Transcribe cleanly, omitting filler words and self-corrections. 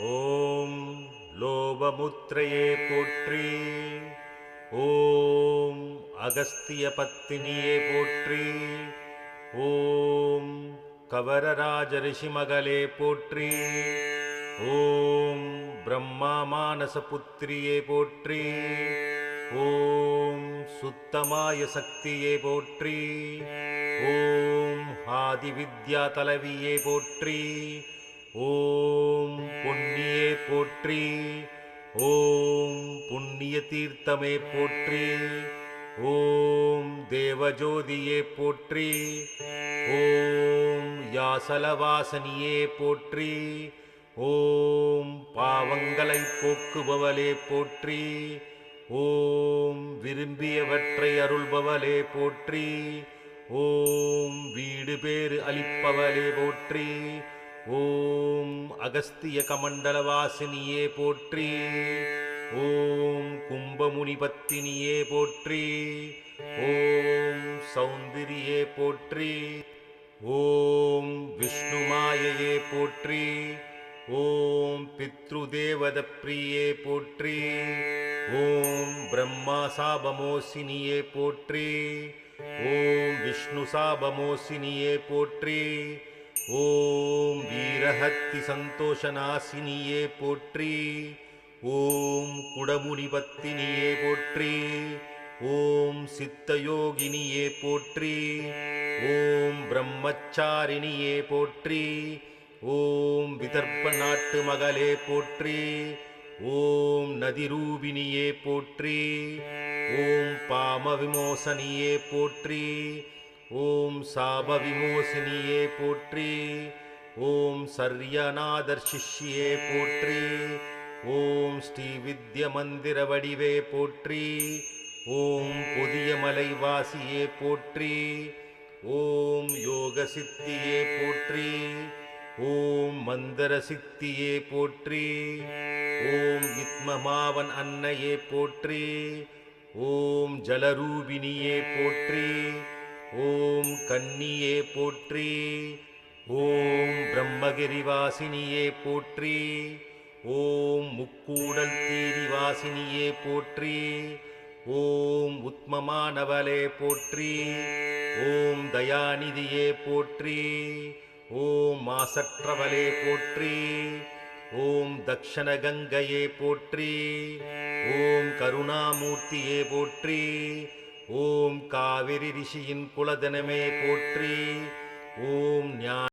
ஓம் லோபமுத்ரையே போற்றி. ஓம் அகஸ்திய பத்தினியே போற்றி. ஓம் கவரராஜ ரிஷிமகளே போற்றி. ஓம் பிரம்மா மானச புத்திரியே போற்றி. ஓம் சுத்தமாய சக்தியே போற்றி. ஓம் ஆதிவித்யா தலைவியே போற்றி. ஓம் பொன்னியே போற்றி. ஓம் புண்ணிய தீர்த்தமே போற்றி. ஓம் தேவஜோதியே போற்றி. ஓம் யாசலவாசனியே போற்றி. ஓம் பாவங்களை போக்குபவளே போற்றி. ஓம் விரும்பியவற்றை அருள்பவளே போற்றி. ஓம் வீடு பேறு அளிப்பவளே போற்றி. ஓம் அகஸ்திய கமண்டலவாசினியே போற்றி. ஓம் கும்பமுனிபத்தினியே போற்றி. ஓம் சௌந்தரியே போற்றி. ஓம் விஷ்ணுமாயையே போற்றி. ஓம் பித்ருதேவத பிரியே போற்றி. ஓம் பிரம்மா சாபமோசினியே போற்றி. ஓம் விஷ்ணு சாபமோசினியே போற்றி. ஓம் வீரஹத்தி சந்தோஷநாசினியே போற்றி. ஓம் குடமுனிபத்தினியே போற்றி. ஓம் சித்தயோகினியே போற்றி. ஓம் பிரம்மச்சாரிணியே போற்றி. ஓம் விதர்ப்ப நாட்டு மகளே போற்றி. ஓம் நதிரூபிணியே போற்றி. ஓம் பாம விமோசனியே போற்றி. ஓம் சாப விமோசினியே போற்றி. ஓம் சர்யநாதர் சிஷ்யே போற்றி. ஓம் ஸ்ரீ வித்ய மந்திர வடிவே போற்றி. ஓம் புதிய மலைவாசியே போற்றி. ஓம் யோக சித்தியே போற்றி. ஓம் மந்தர சித்தியே போற்றி. ஓம் இத்மமாவன் அன்னையே போற்றி. ஓம் ஜலரூபிணியே போற்றி. ஓம் கன்னியே போற்றி. ஓம் பிரம்மகிரிவாசினியே போற்றி. ஓம் முக்கூடல் தீரிவாசினியே போற்றி. ஓம் உத்மமானவளே போற்றி. ஓம் தயாநிதியே போற்றி. ஓம் மாசற்றவளே போற்றி. ஓம் தக்ஷண கங்கையே போற்றி. ஓம் கருணாமூர்த்தியே போற்றி. ஓம் காவிரி ரிஷியின் குலதனமே போற்றி. ஓம் ஞான